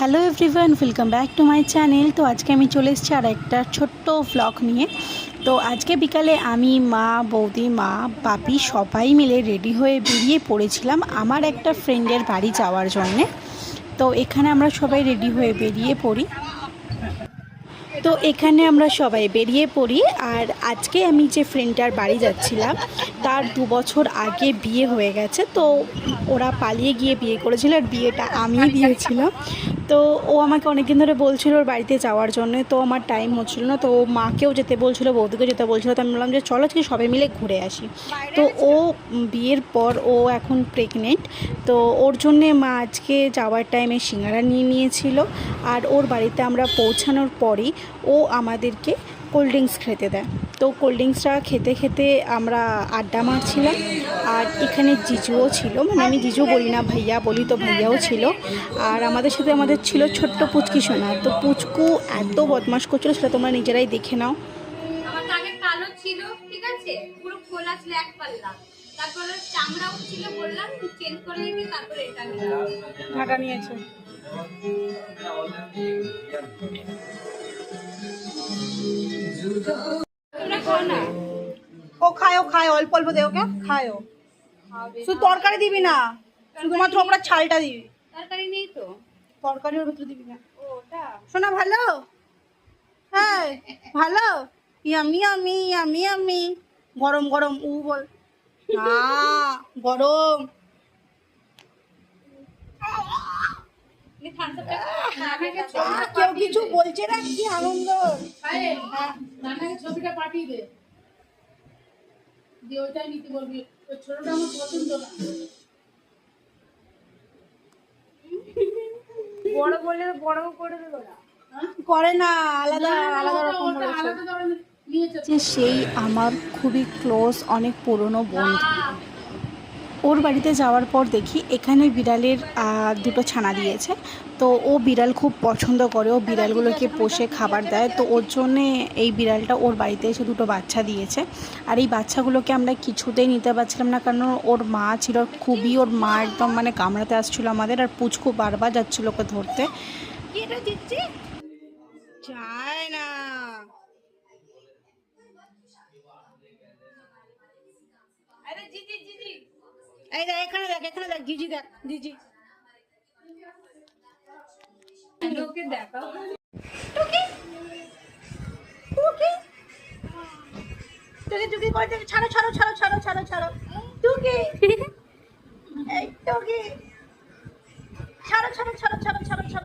Hello everyone, welcome back to my channel. তো আজকে আমি চলে এসেছি আর একটা ছোট্ট ভ্লগ নিয়ে। তো আজকে বিকালে আমি, মা, বৌদি, মা, বাপি সবাই মিলে রেডি হয়ে বেরিয়ে পড়েছিলাম আমার একটা ফ্রেন্ডের বাড়ি যাওয়ার জন্যে। তো এখানে আমরা সবাই রেডি হয়ে বেরিয়ে পড়ি। আমরা সবাই বেরিয়ে পড়ি। আর আজকে আমি যে ফ্রেন্ডটার বাড়ি যাচ্ছিলাম তার 2 বছর আগে বিয়ে হয়ে গেছে। তো ওরা পালিয়ে গিয়ে বিয়ে করেছিল আর বিয়েটা আমিই দিয়েছিলাম। তো ও আমাকে অনেকদিন ধরে বলছিল ওর বাড়িতে যাওয়ার জন্য। তো আমার টাইম হচ্ছিল না, তো মাকেও যেতে বলছিল, বৌদিকেও যেতে বলছিল। তো আমি বললাম যে চলো আজকে সবাই মিলে ঘুরে আসি। তো ও বিয়ের পর ও এখন প্রেগনেন্ট। তো ওর জন্যে মা আজকে যাওয়ার টাইমে সিঙ্গারা নিয়ে নিয়েছিল। আর ওর বাড়িতে আমরা পৌঁছানোর পরই ও আমাদেরকে কোল্ড ড্রিঙ্কস খেতে দেয়। তো কোল্ড ড্রিঙ্কসটা খেতে খেতে আমরা আড্ডা মারছিলাম। আর এখানে জিজুও ছিল, মানে আমি জিজু বলি না, ভাইয়া বলি, তো ভাইয়াও ছিল। আর আমাদের সাথে আমাদের ছিল ছোট্ট পুচকি সোনা। তো পুচকু এত বদমাশ করছিল, সেটা তোমরা নিজেরাই দেখে নাও। আমার আগে কালো ছিল, ঠিক আছে, পুরো খোলা ছিল এক পাল্লা। তারপর চামড়াও ছিল, বললাম চেঞ্জ করে নিতে, তারপর এটা নিলাম। ঢাকা নিয়েছে। তোমরা খাও না? ও খায় অল্প অল্প দে, ওকে খায়। শুধু তরকারি দিবি না, শুধুমাত্র আমরা ছালটা দিবি। তরকারি নেই তো? তরকারি ওর ভিতরে দিবি না। ওটা শোনা ভালো, হ্যাঁ ভালো। Yummy yummy yummy yummy. গরম গরম উ বল না, গরম। কেউ কিছু বলছে না, কি আনন্দ। ছবিটা পাঠিয়ে দে, দিয়ে ওইটাই নিতে বলবি। ওই ছোটটা আমার পছন্দ না। বড় বলে বড় করে দেবো না, করে না, আলাদা আলাদা রকম ওটা বলেছে। আলাদা ধরনের নিয়েছে। যে সেই আমার খুবই ক্লোজ, অনেক পুরনো বন্ধু। ওর বাড়িতে যাওয়ার পর দেখি এখানে বিড়ালের দুটো ছানা দিয়েছে। তো ও বিড়াল খুব পছন্দ করে, ও বিড়ালগুলোকে পোষে খাবার দেয়। তো ওর জন্যে এই বিড়ালটা ওর বাড়িতে এসে দুটো বাচ্চা দিয়েছে। আর এই বাচ্চাগুলোকে আমরা কিছুতেই নিতে পারছিলাম না, কারণ ওর মা ছিল খুবই, ওর মা একদম মানে কামড়াতে আসছিলো আমাদের। আর পুচকু বারবার যাচ্ছিলো ওকে ধরতে। কি এটা দিচ্ছি চায় না। আরে জিজি জিজি এই দেখ, এখানে দেখ, এখানে দেখ, জিজি দেখ, জিজি। ওকে দেখাও। টুকি টুকি টুকি টুকি করে দেবে। ছাড়ো ছাড়ো ছাড়ো ছাড়ো ছাড়ো ছাড়ো টুকি। এই টুকি, ছাড়ো ছাড়ো ছাড়ো ছাড়ো ছাড়ো ছাড়ো।